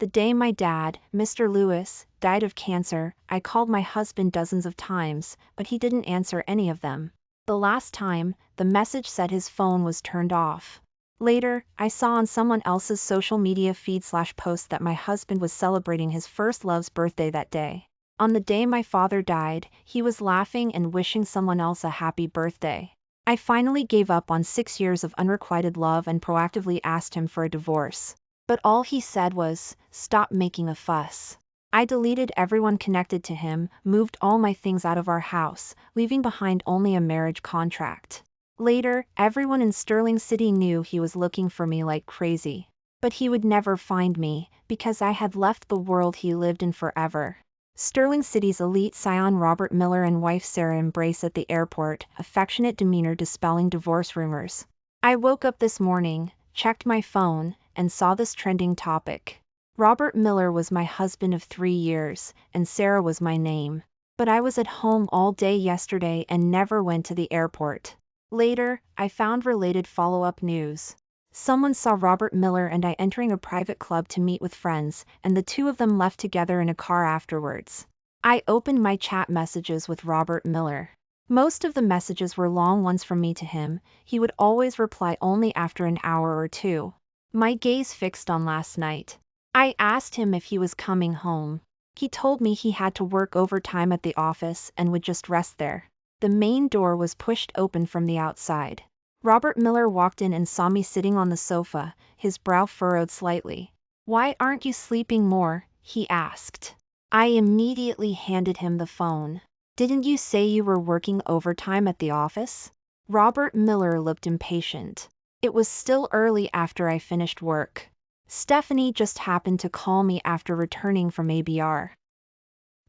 The day my dad, Mr. Lewis, died of cancer, I called my husband dozens of times, but he didn't answer any of them. The last time, the message said his phone was turned off. Later, I saw on someone else's social media feed/post that my husband was celebrating his first love's birthday that day. On the day my father died, he was laughing and wishing someone else a happy birthday. I finally gave up on 6 years of unrequited love and proactively asked him for a divorce. But all he said was, "Stop making a fuss." I deleted everyone connected to him, moved all my things out of our house, leaving behind only a marriage contract. Later, everyone in Sterling City knew he was looking for me like crazy. But he would never find me, because I had left the world he lived in forever. Sterling City's elite scion Robert Miller and wife Sarah embrace at the airport, affectionate demeanor dispelling divorce rumors. I woke up this morning, checked my phone, and saw this trending topic. Robert Miller was my husband of 3 years, and Sarah was my name. But I was at home all day yesterday and never went to the airport. Later, I found related follow-up news. Someone saw Robert Miller and I entering a private club to meet with friends, and the two of them left together in a car afterwards. I opened my chat messages with Robert Miller. Most of the messages were long ones from me to him. He would always reply only after an hour or two. My gaze fixed on last night. I asked him if he was coming home. He told me he had to work overtime at the office and would just rest there. The main door was pushed open from the outside. Robert Miller walked in and saw me sitting on the sofa, his brow furrowed slightly. "Why aren't you sleeping more?" he asked. I immediately handed him the phone. "Didn't you say you were working overtime at the office?" Robert Miller looked impatient. It was still early after I finished work. Stephanie just happened to call me after returning from ABR.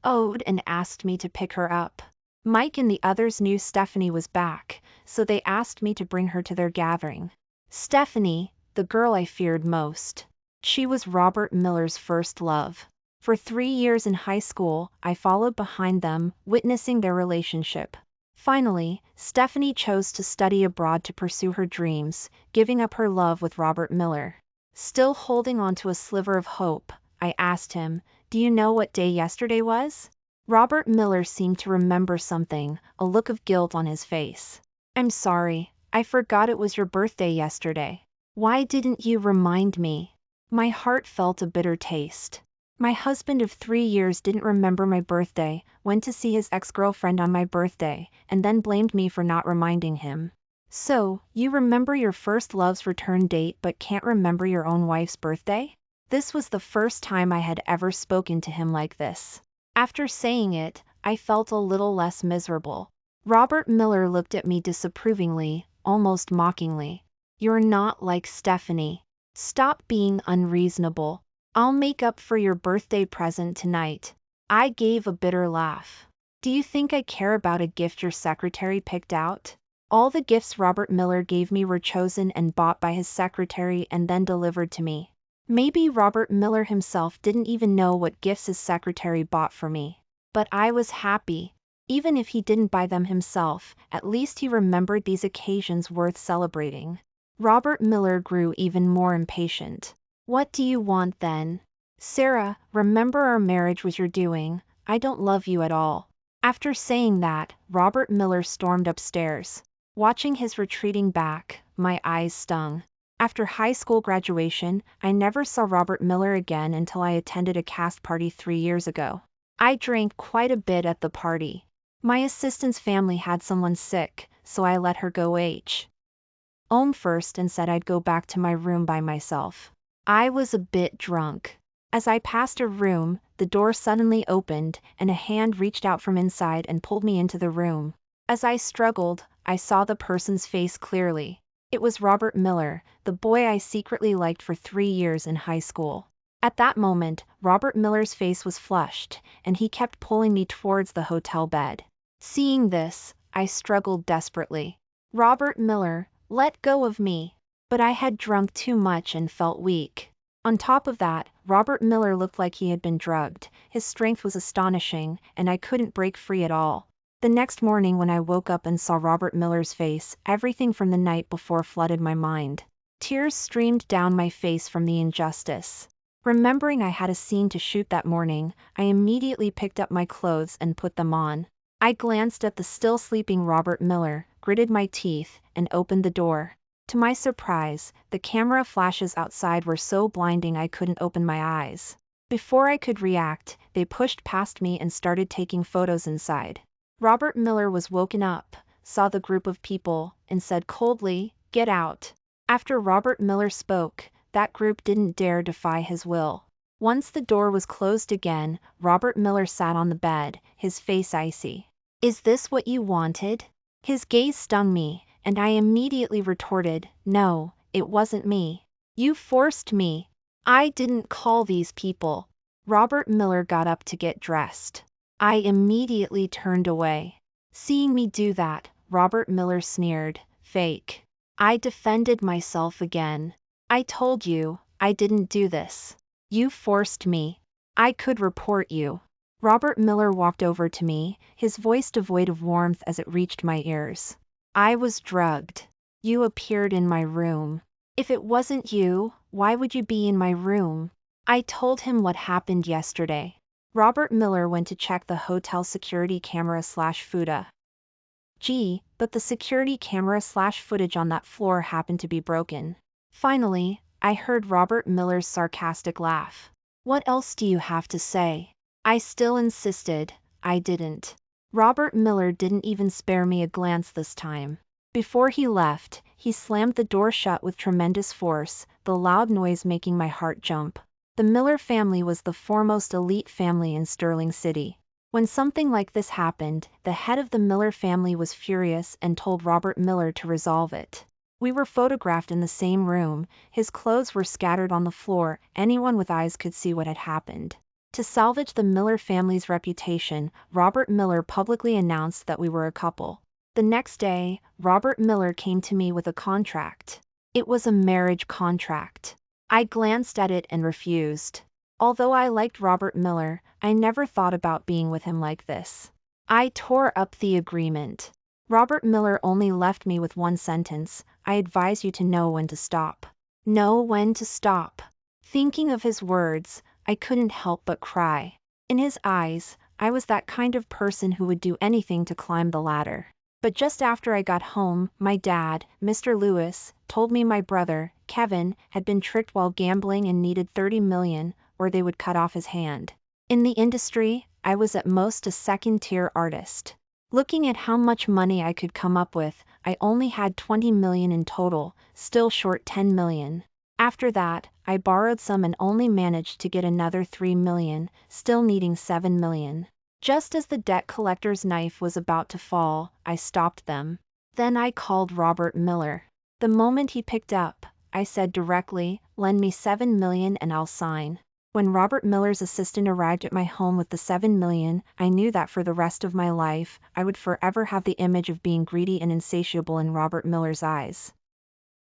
And asked me to pick her up. Mike and the others knew Stephanie was back, so they asked me to bring her to their gathering. Stephanie, the girl I feared most. She was Robert Miller's first love. For 3 years in high school, I followed behind them, witnessing their relationship. Finally, Stephanie chose to study abroad to pursue her dreams, giving up her love with Robert Miller. Still holding on to a sliver of hope, I asked him, "Do you know what day yesterday was?" Robert Miller seemed to remember something, a look of guilt on his face. "I'm sorry, I forgot it was your birthday yesterday. Why didn't you remind me?" My heart felt a bitter taste. My husband of 3 years didn't remember my birthday, went to see his ex-girlfriend on my birthday, and then blamed me for not reminding him. "So, you remember your first love's return date but can't remember your own wife's birthday?" This was the first time I had ever spoken to him like this. After saying it, I felt a little less miserable. Robert Miller looked at me disapprovingly, almost mockingly. "You're not like Stephanie. Stop being unreasonable. I'll make up for your birthday present tonight." I gave a bitter laugh. "Do you think I care about a gift your secretary picked out?" All the gifts Robert Miller gave me were chosen and bought by his secretary and then delivered to me. Maybe Robert Miller himself didn't even know what gifts his secretary bought for me. But I was happy. Even if he didn't buy them himself, at least he remembered these occasions worth celebrating. Robert Miller grew even more impatient. "What do you want then?" "Sarah, remember our marriage was your doing. I don't love you at all." After saying that, Robert Miller stormed upstairs. Watching his retreating back, my eyes stung. After high school graduation, I never saw Robert Miller again until I attended a cast party 3 years ago. I drank quite a bit at the party. My assistant's family had someone sick, so I let her go home first and said I'd go back to my room by myself. I was a bit drunk. As I passed a room, the door suddenly opened, and a hand reached out from inside and pulled me into the room. As I struggled, I saw the person's face clearly. It was Robert Miller, the boy I secretly liked for 3 years in high school. At that moment, Robert Miller's face was flushed, and he kept pulling me towards the hotel bed. Seeing this, I struggled desperately. "Robert Miller, let go of me." But I had drunk too much and felt weak. On top of that, Robert Miller looked like he had been drugged. His strength was astonishing, and I couldn't break free at all. The next morning when I woke up and saw Robert Miller's face, everything from the night before flooded my mind. Tears streamed down my face from the injustice. Remembering I had a scene to shoot that morning, I immediately picked up my clothes and put them on. I glanced at the still sleeping Robert Miller, gritted my teeth, and opened the door. To my surprise, the camera flashes outside were so blinding I couldn't open my eyes. Before I could react, they pushed past me and started taking photos inside. Robert Miller was woken up, saw the group of people, and said coldly, "Get out." After Robert Miller spoke, that group didn't dare defy his will. Once the door was closed again, Robert Miller sat on the bed, his face icy. "Is this what you wanted?" His gaze stung me, and I immediately retorted, "No, it wasn't me. You forced me. I didn't call these people." Robert Miller got up to get dressed. I immediately turned away. Seeing me do that, Robert Miller sneered, "Fake." I defended myself again. "I told you, I didn't do this. You forced me. I could report you." Robert Miller walked over to me, his voice devoid of warmth as it reached my ears. "I was drugged. You appeared in my room. If it wasn't you, why would you be in my room?" I told him what happened yesterday. Robert Miller went to check the hotel security camera/footage. Gee, but the security camera/footage on that floor happened to be broken. Finally, I heard Robert Miller's sarcastic laugh. "What else do you have to say?" I still insisted, "I didn't." Robert Miller didn't even spare me a glance this time. Before he left, he slammed the door shut with tremendous force, the loud noise making my heart jump. The Miller family was the foremost elite family in Sterling City. When something like this happened, the head of the Miller family was furious and told Robert Miller to resolve it. We were photographed in the same room, his clothes were scattered on the floor, anyone with eyes could see what had happened. To salvage the Miller family's reputation, Robert Miller publicly announced that we were a couple. The next day, Robert Miller came to me with a contract. It was a marriage contract. I glanced at it and refused. Although I liked Robert Miller, I never thought about being with him like this. I tore up the agreement. Robert Miller only left me with one sentence: "I advise you to know when to stop." Know when to stop. Thinking of his words, I couldn't help but cry. In his eyes, I was that kind of person who would do anything to climb the ladder. But just after I got home, my dad, Mr. Lewis, told me my brother, Kevin, had been tricked while gambling and needed $30 million, or they would cut off his hand. In the industry, I was at most a second-tier artist. Looking at how much money I could come up with, I only had $20 million in total, still short $10 million. After that, I borrowed some and only managed to get another $3 million, still needing $7 million. Just as the debt collector's knife was about to fall, I stopped them. Then I called Robert Miller. The moment he picked up, I said directly, "Lend me $7 million and I'll sign." When Robert Miller's assistant arrived at my home with the $7 million, I knew that for the rest of my life, I would forever have the image of being greedy and insatiable in Robert Miller's eyes.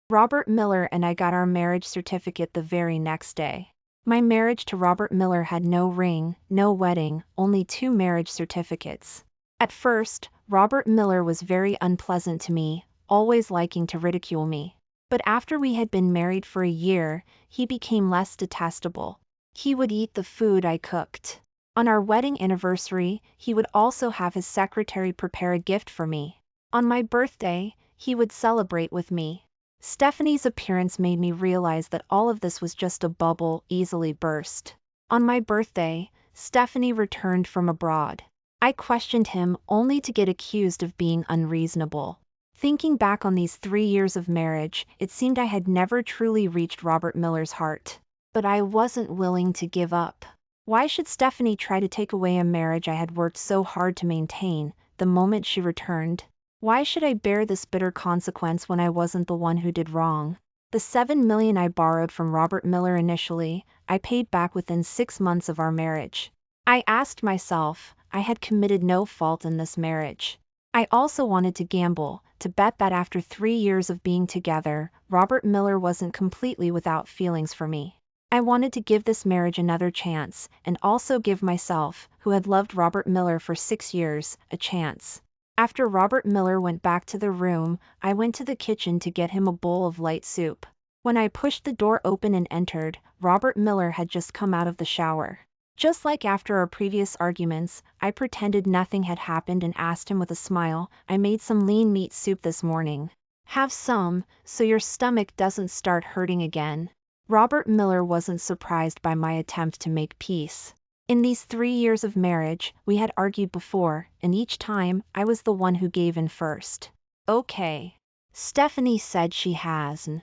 Robert Miller and I got our marriage certificate the very next day. My marriage to Robert Miller had no ring, no wedding, only 2 marriage certificates. At first, Robert Miller was very unpleasant to me, always liking to ridicule me. But after we had been married for a year, he became less detestable. He would eat the food I cooked. On our wedding anniversary, he would also have his secretary prepare a gift for me. On my birthday, he would celebrate with me. Stephanie's appearance made me realize that all of this was just a bubble, easily burst. On my birthday, Stephanie returned from abroad. I questioned him only to get accused of being unreasonable. Thinking back on these 3 years of marriage, it seemed I had never truly reached Robert Miller's heart. But I wasn't willing to give up. Why should Stephanie try to take away a marriage I had worked so hard to maintain, the moment she returned? Why should I bear this bitter consequence when I wasn't the one who did wrong? The $7 million I borrowed from Robert Miller initially, I paid back within 6 months of our marriage. I asked myself, I had committed no fault in this marriage. I also wanted to gamble, to bet that after 3 years of being together, Robert Miller wasn't completely without feelings for me. I wanted to give this marriage another chance, and also give myself, who had loved Robert Miller for 6 years, a chance. After Robert Miller went back to the room, I went to the kitchen to get him a bowl of light soup. When I pushed the door open and entered, Robert Miller had just come out of the shower. Just like after our previous arguments, I pretended nothing had happened and asked him with a smile, "I made some lean meat soup this morning. Have some, so your stomach doesn't start hurting again." Robert Miller wasn't surprised by my attempt to make peace. In these 3 years of marriage, we had argued before, and each time, I was the one who gave in first. "Okay. Stephanie said she hasn't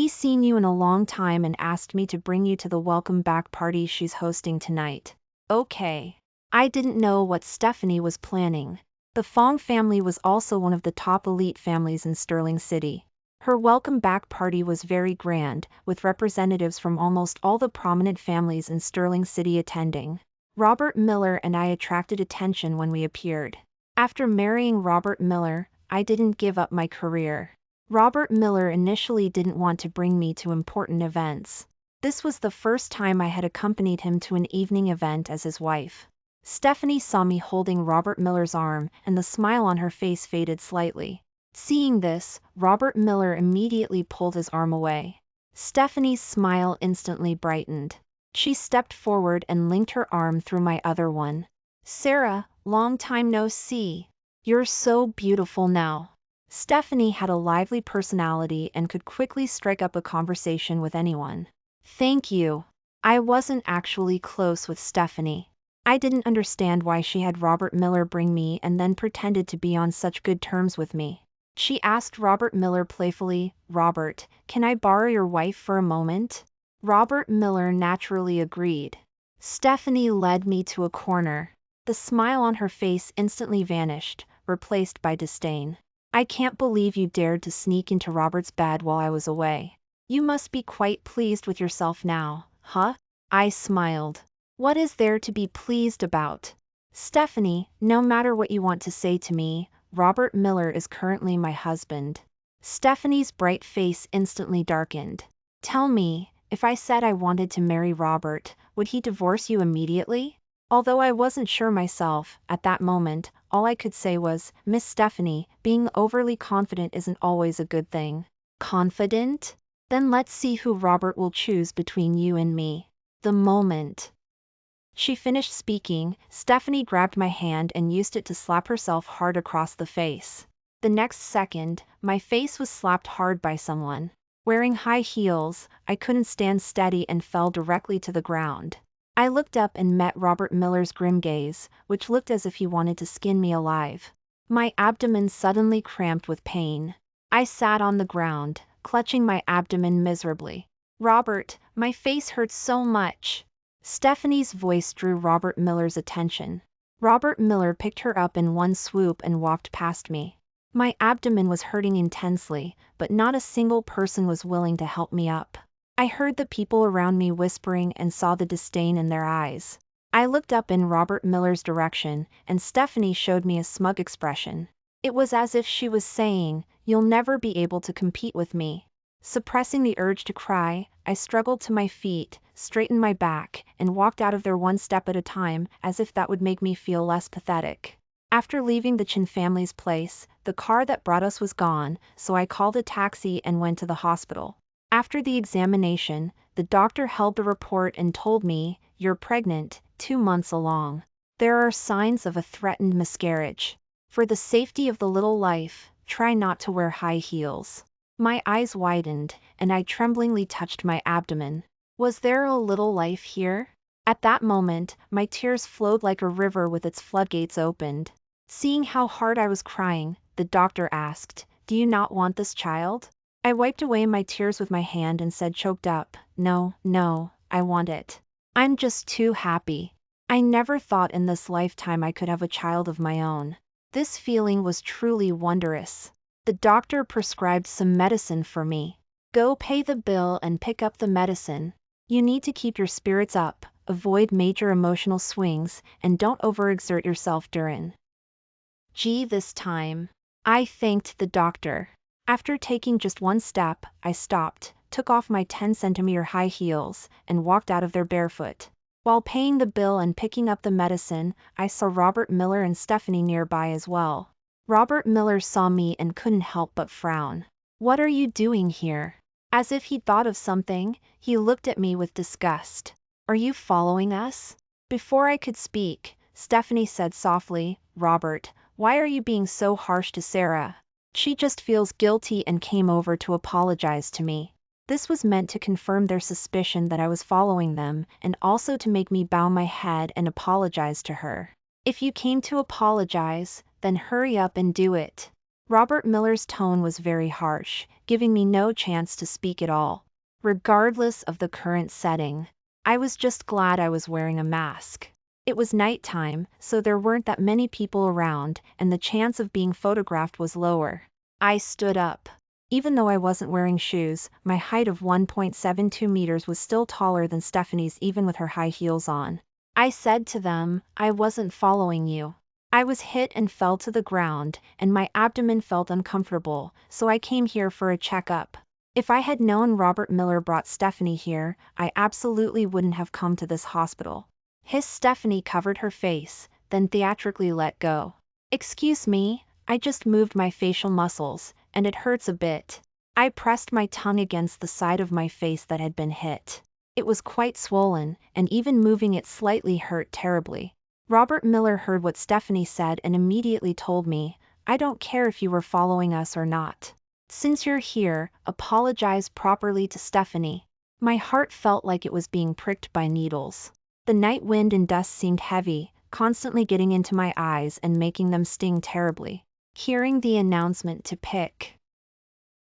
seen you in a long time and asked me to bring you to the welcome back party she's hosting tonight." Okay. I didn't know what Stephanie was planning. The Fong family was also one of the top elite families in Sterling City. Her welcome back party was very grand, with representatives from almost all the prominent families in Sterling City attending. Robert Miller and I attracted attention when we appeared. After marrying Robert Miller, I didn't give up my career. Robert Miller initially didn't want to bring me to important events. This was the first time I had accompanied him to an evening event as his wife. Stephanie saw me holding Robert Miller's arm, and the smile on her face faded slightly. Seeing this, Robert Miller immediately pulled his arm away. Stephanie's smile instantly brightened. She stepped forward and linked her arm through my other one. "Sarah, long time no see. You're so beautiful now." Stephanie had a lively personality and could quickly strike up a conversation with anyone. "Thank you." I wasn't actually close with Stephanie. I didn't understand why she had Robert Miller bring me and then pretended to be on such good terms with me. She asked Robert Miller playfully, "Robert, can I borrow your wife for a moment?" Robert Miller naturally agreed. Stephanie led me to a corner. The smile on her face instantly vanished, replaced by disdain. "I can't believe you dared to sneak into Robert's bed while I was away. You must be quite pleased with yourself now, huh?" I smiled. "What is there to be pleased about?" "Stephanie, no matter what you want to say to me, Robert Miller is currently my husband." Stephanie's bright face instantly darkened. "Tell me, if I said I wanted to marry Robert, would he divorce you immediately?" Although I wasn't sure myself, at that moment, all I could say was, "Miss Stephanie, being overly confident isn't always a good thing." "Confident? Then let's see who Robert will choose between you and me." The moment she finished speaking, Stephanie grabbed my hand and used it to slap herself hard across the face. The next second, my face was slapped hard by someone. Wearing high heels, I couldn't stand steady and fell directly to the ground. I looked up and met Robert Miller's grim gaze, which looked as if he wanted to skin me alive. My abdomen suddenly cramped with pain. I sat on the ground, clutching my abdomen miserably. "Robert, my face hurts so much." Stephanie's voice drew Robert Miller's attention. Robert Miller picked her up in one swoop and walked past me. My abdomen was hurting intensely, but not a single person was willing to help me up. I heard the people around me whispering and saw the disdain in their eyes. I looked up in Robert Miller's direction, and Stephanie showed me a smug expression. It was as if she was saying, "You'll never be able to compete with me." Suppressing the urge to cry, I struggled to my feet, straightened my back, and walked out of there one step at a time, as if that would make me feel less pathetic. After leaving the Chin family's place, the car that brought us was gone, so I called a taxi and went to the hospital. After the examination, the doctor held the report and told me, "You're pregnant, 2 months along. There are signs of a threatened miscarriage. For the safety of the little life, try not to wear high heels." My eyes widened, and I tremblingly touched my abdomen. Was there a little life here? At that moment, my tears flowed like a river with its floodgates opened. Seeing how hard I was crying, the doctor asked, "Do you not want this child?" I wiped away my tears with my hand and said choked up, "No, no, I want it. I'm just too happy. I never thought in this lifetime I could have a child of my own." This feeling was truly wondrous. The doctor prescribed some medicine for me. "Go pay the bill and pick up the medicine. You need to keep your spirits up, avoid major emotional swings, and don't overexert yourself during this time." I thanked the doctor. After taking just one step, I stopped, took off my 10-centimeter high heels, and walked out of there barefoot. While paying the bill and picking up the medicine, I saw Robert Miller and Stephanie nearby as well. Robert Miller saw me and couldn't help but frown. "What are you doing here?" As if he'd thought of something, he looked at me with disgust. Are you following us? Before I could speak, Stephanie said softly, Robert, why are you being so harsh to Sarah? She just feels guilty and came over to apologize to me. This was meant to confirm their suspicion that I was following them, and also to make me bow my head and apologize to her. If you came to apologize, then hurry up and do it. Robert Miller's tone was very harsh, giving me no chance to speak at all. Regardless of the current setting, I was just glad I was wearing a mask. It was nighttime, so there weren't that many people around, and the chance of being photographed was lower. I stood up. Even though I wasn't wearing shoes, my height of 1.72 meters was still taller than Stephanie's even with her high heels on. I said to them, I wasn't following you. I was hit and fell to the ground, and my abdomen felt uncomfortable, so I came here for a checkup. If I had known Robert Miller brought Stephanie here, I absolutely wouldn't have come to this hospital. Stephanie covered her face, then theatrically let go. Excuse me, I just moved my facial muscles, and it hurts a bit. I pressed my tongue against the side of my face that had been hit. It was quite swollen, and even moving it slightly hurt terribly. Robert Miller heard what Stephanie said and immediately told me, I don't care if you were following us or not. Since you're here, apologize properly to Stephanie. My heart felt like it was being pricked by needles. The night wind and dust seemed heavy, constantly getting into my eyes and making them sting terribly. Hearing the announcement to pick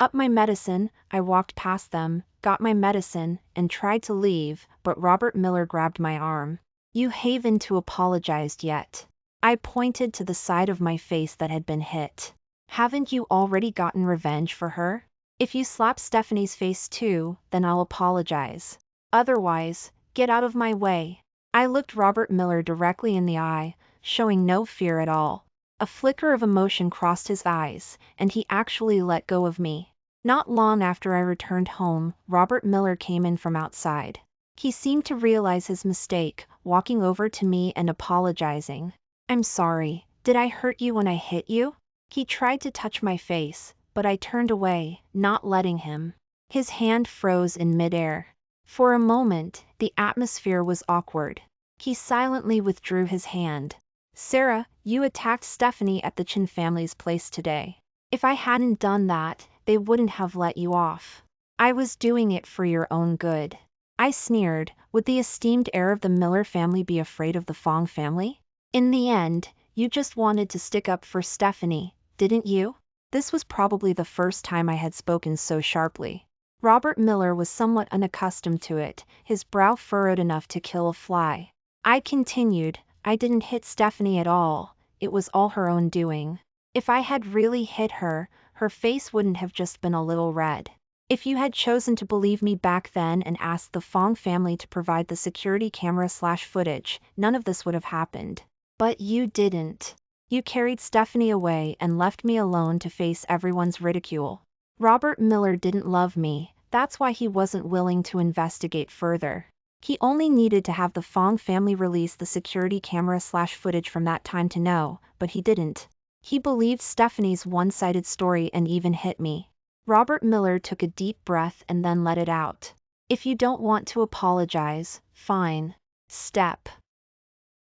up my medicine, I walked past them, got my medicine, and tried to leave, but Robert Miller grabbed my arm. You haven't apologized yet. I pointed to the side of my face that had been hit. Haven't you already gotten revenge for her? If you slap Stephanie's face too, then I'll apologize. Otherwise, get out of my way. I looked Robert Miller directly in the eye, showing no fear at all. A flicker of emotion crossed his eyes, and he actually let go of me. Not long after I returned home, Robert Miller came in from outside. He seemed to realize his mistake, walking over to me and apologizing. I'm sorry, did I hurt you when I hit you? He tried to touch my face, but I turned away, not letting him. His hand froze in midair. For a moment, the atmosphere was awkward. He silently withdrew his hand. Sarah, you attacked Stephanie at the Chin family's place today. If I hadn't done that, they wouldn't have let you off. I was doing it for your own good. I sneered. Would the esteemed heir of the Miller family be afraid of the Fong family? In the end, you just wanted to stick up for Stephanie, didn't you? This was probably the first time I had spoken so sharply. Robert Miller was somewhat unaccustomed to it, his brow furrowed enough to kill a fly. I continued, I didn't hit Stephanie at all, it was all her own doing. If I had really hit her, her face wouldn't have just been a little red. If you had chosen to believe me back then and asked the Fong family to provide the security camera/footage, none of this would have happened. But you didn't. You carried Stephanie away and left me alone to face everyone's ridicule. Robert Miller didn't love me, that's why he wasn't willing to investigate further. He only needed to have the Fong family release the security camera/footage from that time to know, but he didn't. He believed Stephanie's one-sided story and even hit me. Robert Miller took a deep breath and then let it out. If you don't want to apologize, fine. Step.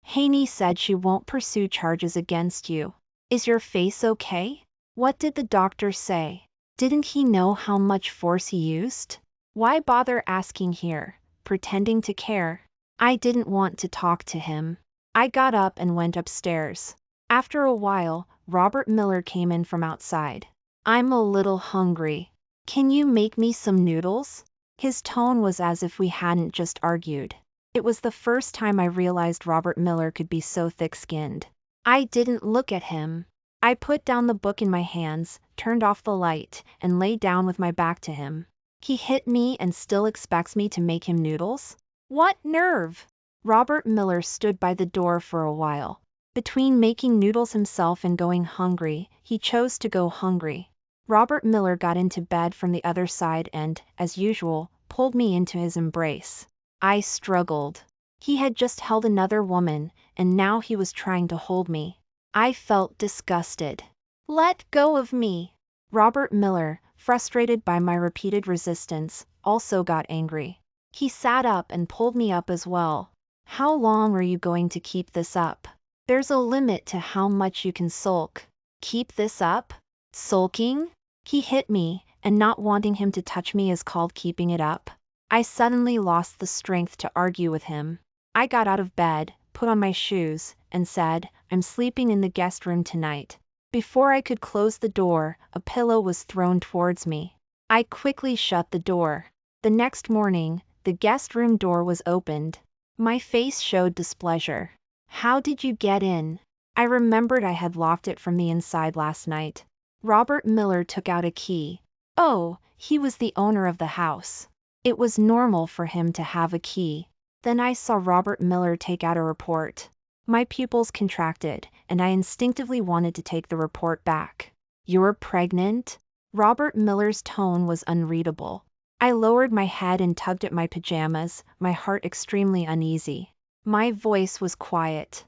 Haney said she won't pursue charges against you. Is your face okay? What did the doctor say? Didn't he know how much force he used? Why bother asking here, pretending to care? I didn't want to talk to him. I got up and went upstairs. After a while, Robert Miller came in from outside. I'm a little hungry. Can you make me some noodles? His tone was as if we hadn't just argued. It was the first time I realized Robert Miller could be so thick-skinned. I didn't look at him. I put down the book in my hands, turned off the light, and lay down with my back to him. He hit me and still expects me to make him noodles? What nerve! Robert Miller stood by the door for a while. Between making noodles himself and going hungry, he chose to go hungry. Robert Miller got into bed from the other side and, as usual, pulled me into his embrace. I struggled. He had just held another woman, and now he was trying to hold me. I felt disgusted. Let go of me! Robert Miller, frustrated by my repeated resistance, also got angry. He sat up and pulled me up as well. How long are you going to keep this up? There's a limit to how much you can sulk. Keep this up? Sulking? He hit me, and not wanting him to touch me is called keeping it up. I suddenly lost the strength to argue with him. I got out of bed, put on my shoes, and said, "I'm sleeping in the guest room tonight." Before I could close the door, a pillow was thrown towards me. I quickly shut the door. The next morning, the guest room door was opened. My face showed displeasure. "How did you get in?" I remembered I had locked it from the inside last night. Robert Miller took out a key. Oh, he was the owner of the house. It was normal for him to have a key. Then I saw Robert Miller take out a report. My pupils contracted, and I instinctively wanted to take the report back. "You're pregnant?" Robert Miller's tone was unreadable. I lowered my head and tugged at my pajamas, my heart extremely uneasy. My voice was quiet.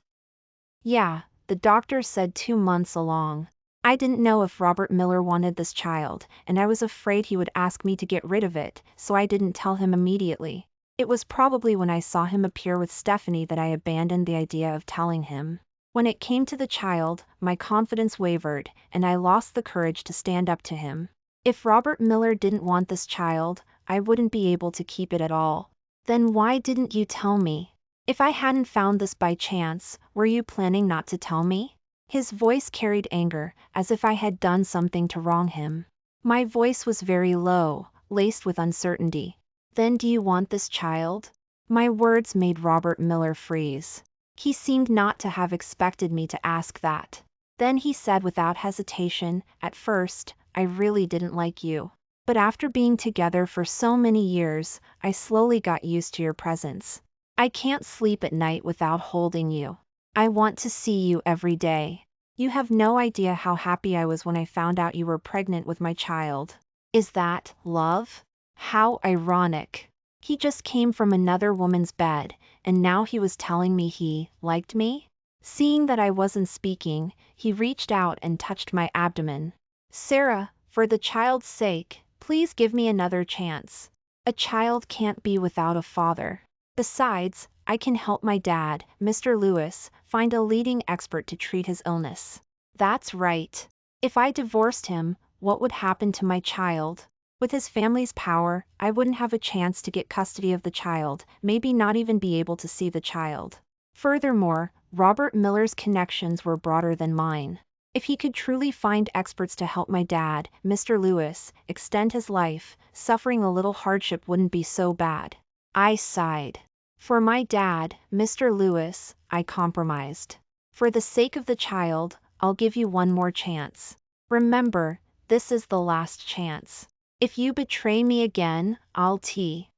"Yeah, the doctor said 2 months along." I didn't know if Robert Miller wanted this child, and I was afraid he would ask me to get rid of it, so I didn't tell him immediately. It was probably when I saw him appear with Stephanie that I abandoned the idea of telling him. When it came to the child, my confidence wavered, and I lost the courage to stand up to him. If Robert Miller didn't want this child, I wouldn't be able to keep it at all. Then why didn't you tell me? If I hadn't found this by chance, were you planning not to tell me? His voice carried anger, as if I had done something to wrong him. My voice was very low, laced with uncertainty. "Then do you want this child?" My words made Robert Miller freeze. He seemed not to have expected me to ask that. Then he said without hesitation, "At first, I really didn't like you. But after being together for so many years, I slowly got used to your presence. I can't sleep at night without holding you. I want to see you every day. You have no idea how happy I was when I found out you were pregnant with my child." Is that love? How ironic. He just came from another woman's bed, and now he was telling me he liked me? Seeing that I wasn't speaking, he reached out and touched my abdomen. "Sarah, for the child's sake, please give me another chance. A child can't be without a father. Besides, I can help my dad, Mr. Lewis, find a leading expert to treat his illness." That's right. If I divorced him, what would happen to my child? With his family's power, I wouldn't have a chance to get custody of the child, maybe not even be able to see the child. Furthermore, Robert Miller's connections were broader than mine. If he could truly find experts to help my dad, Mr. Lewis, extend his life, suffering a little hardship wouldn't be so bad. I sighed. For my dad, Mr. Lewis, I compromised. For the sake of the child, I'll give you one more chance. Remember, this is the last chance. If you betray me again, I'll take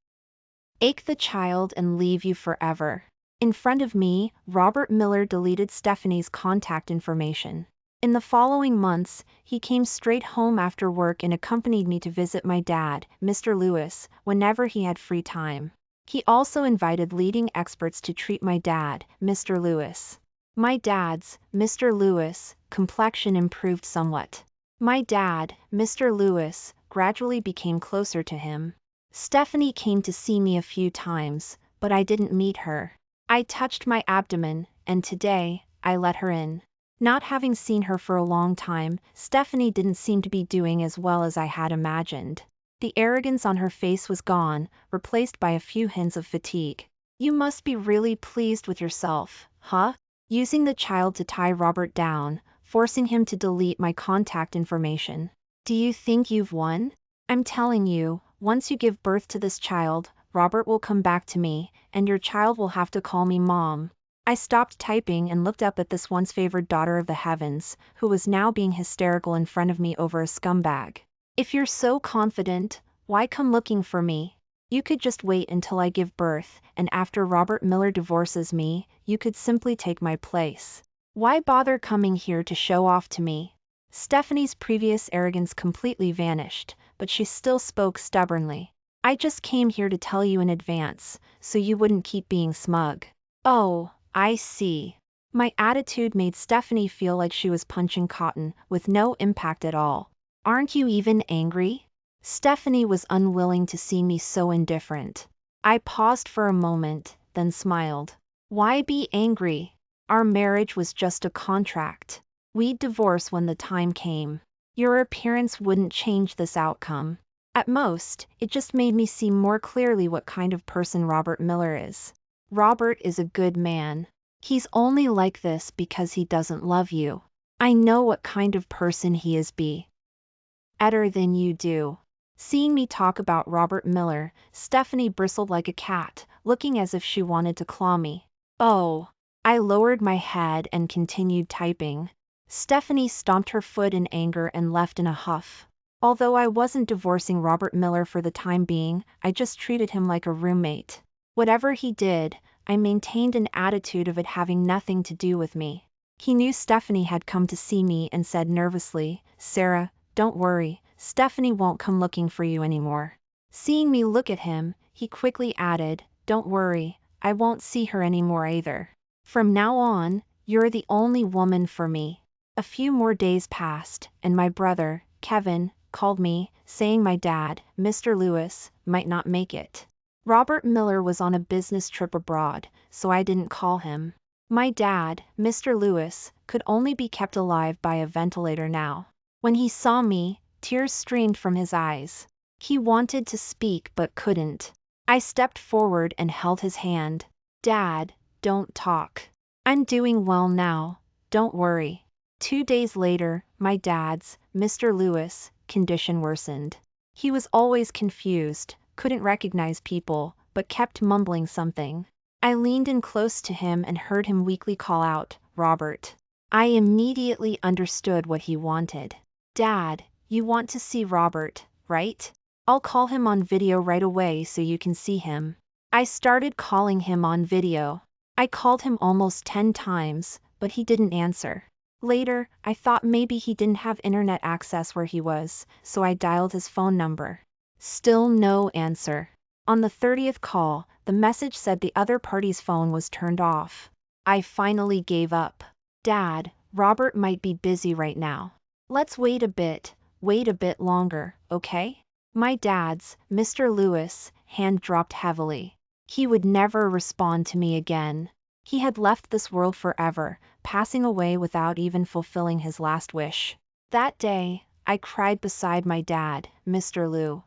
the child and leave you forever. In front of me, Robert Miller deleted Stephanie's contact information. In the following months, he came straight home after work and accompanied me to visit my dad, Mr. Lewis, whenever he had free time. He also invited leading experts to treat my dad, Mr. Lewis. My dad's, Mr. Lewis, complexion improved somewhat. My dad, Mr. Lewis, gradually became closer to him. Stephanie came to see me a few times, but I didn't meet her. I touched my abdomen, and today, I let her in. Not having seen her for a long time, Stephanie didn't seem to be doing as well as I had imagined. The arrogance on her face was gone, replaced by a few hints of fatigue. "You must be really pleased with yourself, huh? Using the child to tie Robert down, forcing him to delete my contact information. Do you think you've won? I'm telling you, once you give birth to this child, Robert will come back to me, and your child will have to call me Mom." I stopped typing and looked up at this once favored daughter of the heavens, who was now being hysterical in front of me over a scumbag. "If you're so confident, why come looking for me? You could just wait until I give birth, and after Robert Miller divorces me, you could simply take my place. Why bother coming here to show off to me?" Stephanie's previous arrogance completely vanished, but she still spoke stubbornly. "I just came here to tell you in advance, so you wouldn't keep being smug." "Oh, I see." My attitude made Stephanie feel like she was punching cotton, with no impact at all. Aren't you even angry? Stephanie was unwilling to see me so indifferent. I paused for a moment, then smiled. Why be angry? Our marriage was just a contract. We'd divorce when the time came. Your appearance wouldn't change this outcome. At most, it just made me see more clearly what kind of person Robert Miller is. Robert is a good man. He's only like this because he doesn't love you. I know what kind of person he is better than you do. Seeing me talk about Robert Miller, Stephanie bristled like a cat, looking as if she wanted to claw me. Oh. I lowered my head and continued typing. Stephanie stomped her foot in anger and left in a huff. Although I wasn't divorcing Robert Miller for the time being, I just treated him like a roommate. Whatever he did, I maintained an attitude of it having nothing to do with me. He knew Stephanie had come to see me and said nervously, "Sarah, don't worry, Stephanie won't come looking for you anymore." Seeing me look at him, he quickly added, "Don't worry, I won't see her anymore either. From now on, you're the only woman for me." A few more days passed, and my brother, Kevin, called me, saying my dad, Mr. Lewis, might not make it. Robert Miller was on a business trip abroad, so I didn't call him. My dad, Mr. Lewis, could only be kept alive by a ventilator now. When he saw me, tears streamed from his eyes. He wanted to speak but couldn't. I stepped forward and held his hand. "Dad, don't talk. I'm doing well now, don't worry." 2 days later, my dad's, Mr. Lewis, condition worsened. He was always confused, couldn't recognize people, but kept mumbling something. I leaned in close to him and heard him weakly call out, "Robert." I immediately understood what he wanted. "Dad, you want to see Robert, right? I'll call him on video right away so you can see him." I started calling him on video. I called him almost 10 times, but he didn't answer. Later, I thought maybe he didn't have internet access where he was, so I dialed his phone number. Still no answer. On the 30th call, the message said the other party's phone was turned off. I finally gave up. "Dad, Robert might be busy right now. Let's wait a bit longer, okay?" My dad's, Mr. Lewis, hand dropped heavily. He would never respond to me again. He had left this world forever, passing away without even fulfilling his last wish. That day, I cried beside my dad, Mr. Lou.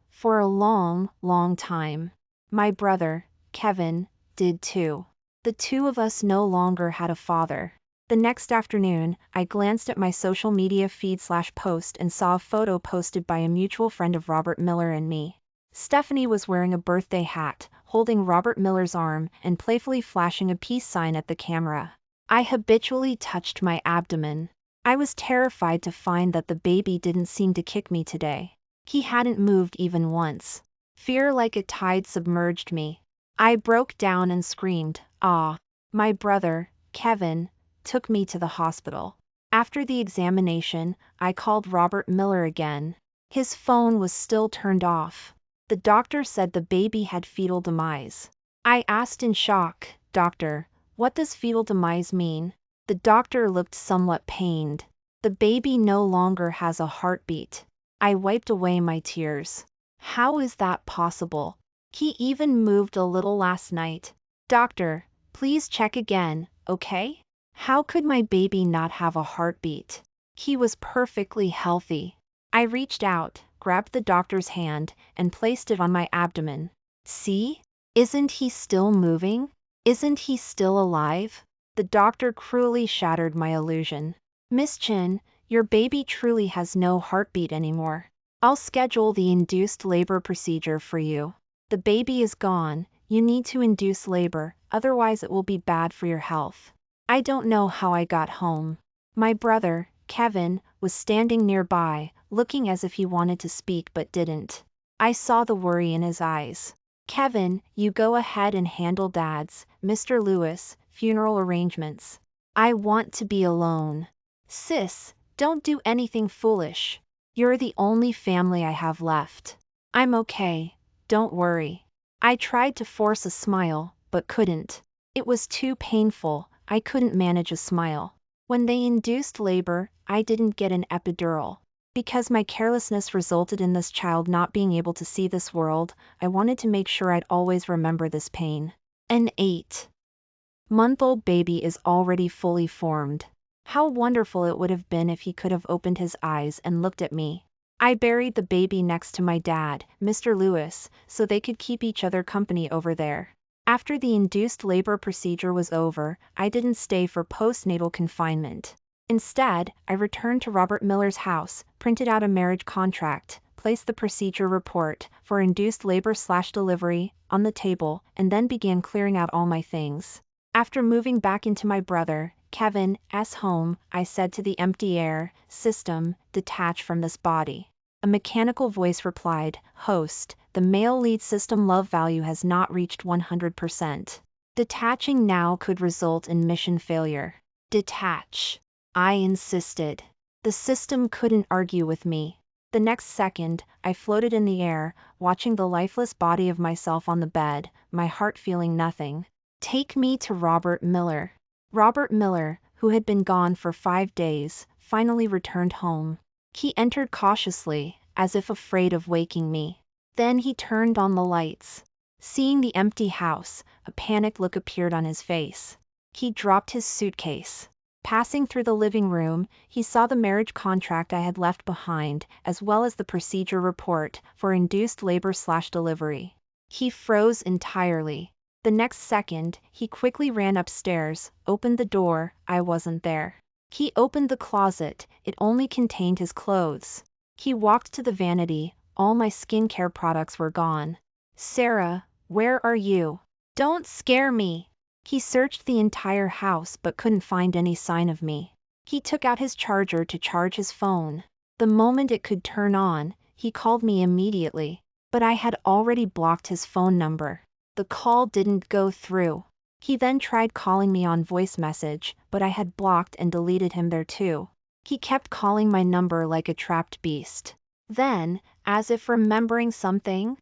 For a long, long time. My brother, Kevin, did too. The two of us no longer had a father. The next afternoon, I glanced at my social media feed/post and saw a photo posted by a mutual friend of Robert Miller and me. Stephanie was wearing a birthday hat, holding Robert Miller's arm and playfully flashing a peace sign at the camera. I habitually touched my abdomen. I was terrified to find that the baby didn't seem to kick me today. He hadn't moved even once. Fear like a tide submerged me. I broke down and screamed, "Ah!" My brother, Kevin, took me to the hospital. After the examination, I called Robert Miller again. His phone was still turned off. The doctor said the baby had fetal demise. I asked in shock, "Doctor, what does fetal demise mean?" The doctor looked somewhat pained. "The baby no longer has a heartbeat." I wiped away my tears. How is that possible? He even moved a little last night. "Doctor, please check again, okay? How could my baby not have a heartbeat? He was perfectly healthy." I reached out, grabbed the doctor's hand, and placed it on my abdomen. "See? Isn't he still moving? Isn't he still alive?" The doctor cruelly shattered my illusion. "Miss Chin, your baby truly has no heartbeat anymore. I'll schedule the induced labor procedure for you. The baby is gone, you need to induce labor, otherwise it will be bad for your health." I don't know how I got home. My brother, Kevin, was standing nearby, looking as if he wanted to speak but didn't. I saw the worry in his eyes. "Kevin, you go ahead and handle Dad's, Mr. Lewis, funeral arrangements. I want to be alone." "Sis, don't do anything foolish. You're the only family I have left. I'm okay, don't worry." I tried to force a smile, but couldn't. It was too painful, I couldn't manage a smile. When they induced labor, I didn't get an epidural. Because my carelessness resulted in this child not being able to see this world, I wanted to make sure I'd always remember this pain. An 8-month-old baby is already fully formed. How wonderful it would have been if he could have opened his eyes and looked at me. I buried the baby next to my dad, Mr. Lewis, so they could keep each other company over there. After the induced labor procedure was over, I didn't stay for postnatal confinement. Instead, I returned to Robert Miller's house, printed out a marriage contract, placed the procedure report for induced labor/delivery on the table, and then began clearing out all my things. After moving back into my brother, Kevin's home, I said to the empty air system, "Detach from this body." A mechanical voice replied, "Host, the male lead system love value has not reached 100%. Detaching now could result in mission failure." Detach, I insisted. The system couldn't argue with me. The next second, I floated in the air, watching the lifeless body of myself on the bed, my heart feeling nothing. Take me to Robert Miller. Robert Miller, who had been gone for 5 days, finally returned home. He entered cautiously, as if afraid of waking me. Then he turned on the lights. Seeing the empty house, a panicked look appeared on his face. He dropped his suitcase. Passing through the living room, he saw the marriage contract I had left behind, as well as the procedure report for induced labor/delivery. He froze entirely. The next second, he quickly ran upstairs, opened the door, I wasn't there. He opened the closet, it only contained his clothes. He walked to the vanity, all my skincare products were gone. "Sarah, where are you? Don't scare me." He searched the entire house but couldn't find any sign of me. He took out his charger to charge his phone. The moment it could turn on, he called me immediately. But I had already blocked his phone number. The call didn't go through. He then tried calling me on voice message, but I had blocked and deleted him there too. He kept calling my number like a trapped beast. Then, as if remembering something,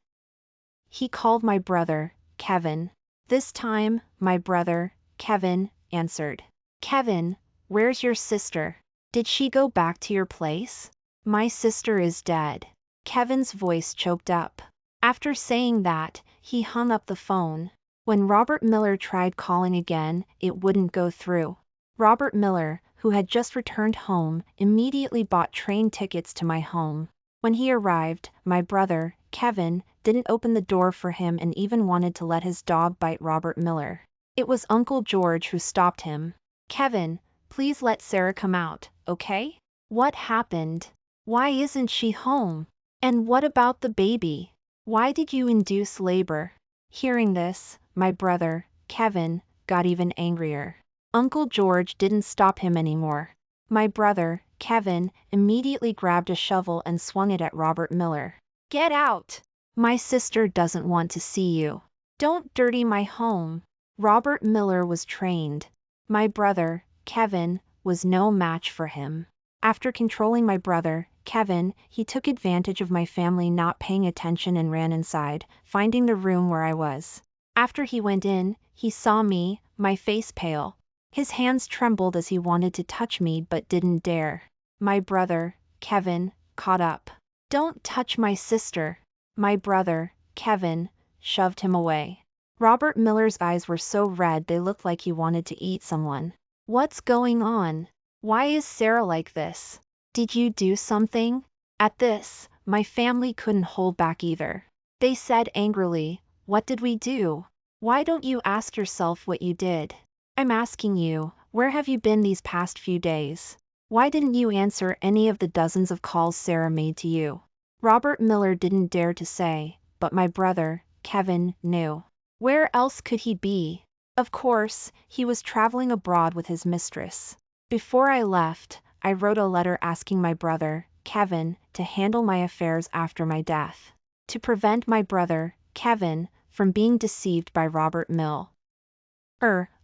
he called my brother, Kevin. This time, my brother, Kevin, answered. "Kevin, where's your sister? Did she go back to your place?" "My sister is dead." Kevin's voice choked up. After saying that, he hung up the phone. When Robert Miller tried calling again, it wouldn't go through. Robert Miller, who had just returned home, immediately bought train tickets to my home. When he arrived, my brother, Kevin, didn't open the door for him and even wanted to let his dog bite Robert Miller. It was Uncle George who stopped him. "Kevin, please let Sarah come out, okay? What happened? Why isn't she home? And what about the baby? Why did you induce labor?" Hearing this, my brother, Kevin, got even angrier. Uncle George didn't stop him anymore. My brother, Kevin, immediately grabbed a shovel and swung it at Robert Miller. "Get out! My sister doesn't want to see you. Don't dirty my home." Robert Miller was trained. My brother, Kevin, was no match for him. After controlling my brother, Kevin, he took advantage of my family not paying attention and ran inside, finding the room where I was. After he went in, he saw me, my face pale. His hands trembled as he wanted to touch me but didn't dare. My brother, Kevin, caught up. "Don't touch my sister." My brother, Kevin, shoved him away. Robert Miller's eyes were so red they looked like he wanted to eat someone. "What's going on? Why is Sarah like this? Did you do something?" At this, my family couldn't hold back either. They said angrily, "What did we do? Why don't you ask yourself what you did? I'm asking you, where have you been these past few days? Why didn't you answer any of the dozens of calls Sarah made to you?" Robert Miller didn't dare to say, but my brother, Kevin, knew. Where else could he be? Of course, he was traveling abroad with his mistress. Before I left, I wrote a letter asking my brother, Kevin, to handle my affairs after my death, to prevent my brother, Kevin, from being deceived by Robert Miller.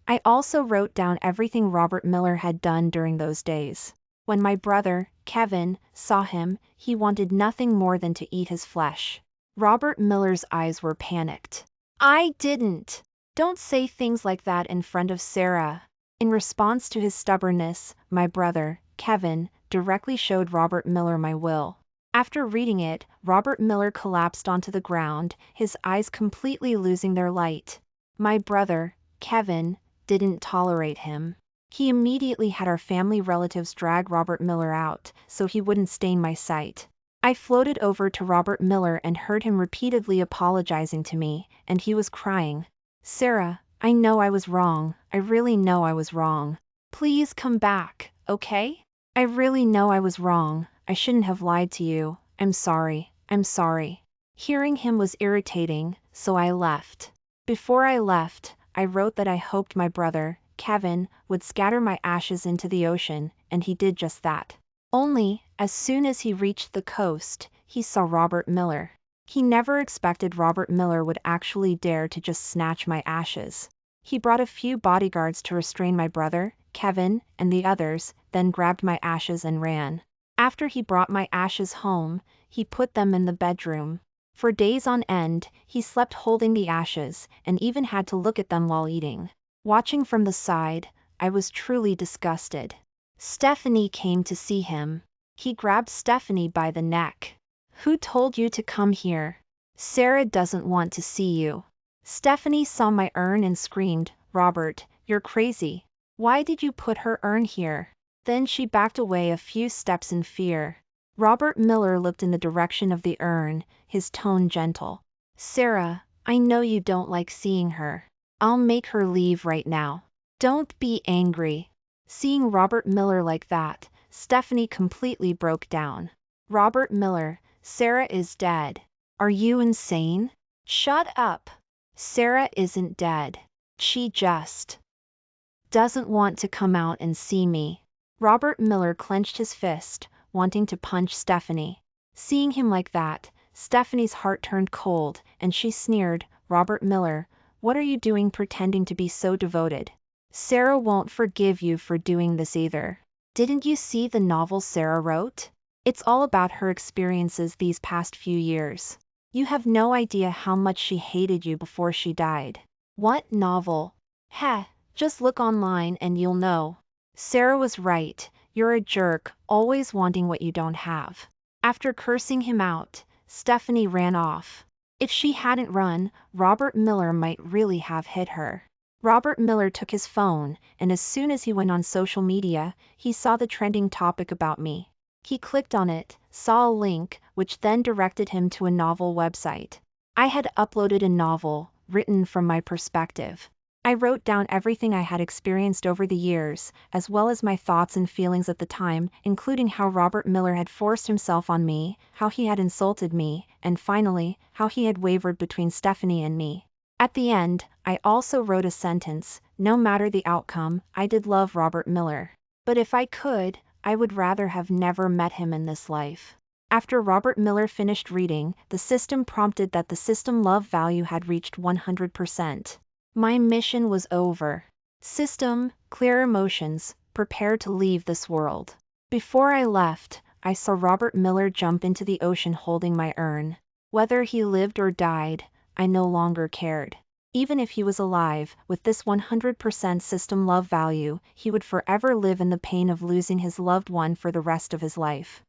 I also wrote down everything Robert Miller had done during those days. When my brother, Kevin, saw him, he wanted nothing more than to eat his flesh. Robert Miller's eyes were panicked. "I didn't. Don't say things like that in front of Sarah." In response to his stubbornness, my brother, Kevin, directly showed Robert Miller my will. After reading it, Robert Miller collapsed onto the ground, his eyes completely losing their light. My brother, Kevin, didn't tolerate him. He immediately had our family relatives drag Robert Miller out, so he wouldn't stain my sight. I floated over to Robert Miller and heard him repeatedly apologizing to me, and he was crying. "Sarah, I know I was wrong, I really know I was wrong. Please come back, okay? I really know I was wrong, I shouldn't have lied to you, I'm sorry, I'm sorry." Hearing him was irritating, so I left. Before I left, I wrote that I hoped my brother, Kevin, would scatter my ashes into the ocean, and he did just that. Only, as soon as he reached the coast, he saw Robert Miller. He never expected Robert Miller would actually dare to just snatch my ashes. He brought a few bodyguards to restrain my brother, Kevin, and the others, then grabbed my ashes and ran. After he brought my ashes home, he put them in the bedroom. For days on end, he slept holding the ashes, and even had to look at them while eating. Watching from the side, I was truly disgusted. Stephanie came to see him. He grabbed Stephanie by the neck. "Who told you to come here? Sarah doesn't want to see you." Stephanie saw my urn and screamed, "Robert, you're crazy. Why did you put her urn here?" Then she backed away a few steps in fear. Robert Miller looked in the direction of the urn, his tone gentle. "Sarah, I know you don't like seeing her. I'll make her leave right now. Don't be angry." Seeing Robert Miller like that, Stephanie completely broke down. "Robert Miller, Sarah is dead. Are you insane?" "Shut up. Sarah isn't dead. She just doesn't want to come out and see me." Robert Miller clenched his fist, wanting to punch Stephanie. Seeing him like that, Stephanie's heart turned cold, and she sneered, "Robert Miller, what are you doing pretending to be so devoted? Sarah won't forgive you for doing this either. Didn't you see the novel Sarah wrote? It's all about her experiences these past few years. You have no idea how much she hated you before she died." "What novel?" "Heh, just look online and you'll know. Sarah was right, you're a jerk, always wanting what you don't have." After cursing him out, Stephanie ran off. If she hadn't run, Robert Miller might really have hit her. Robert Miller took his phone, and as soon as he went on social media, he saw the trending topic about me. He clicked on it, saw a link, which then directed him to a novel website. I had uploaded a novel, written from my perspective. I wrote down everything I had experienced over the years, as well as my thoughts and feelings at the time, including how Robert Miller had forced himself on me, how he had insulted me, and finally, how he had wavered between Stephanie and me. At the end, I also wrote a sentence, "No matter the outcome, I did love Robert Miller. But if I could, I would rather have never met him in this life." After Robert Miller finished reading, the system prompted that the system love value had reached 100%. My mission was over. System, clear emotions, prepare to leave this world. Before I left, I saw Robert Miller jump into the ocean holding my urn. Whether he lived or died, I no longer cared. Even if he was alive, with this 100% system love value, he would forever live in the pain of losing his loved one for the rest of his life.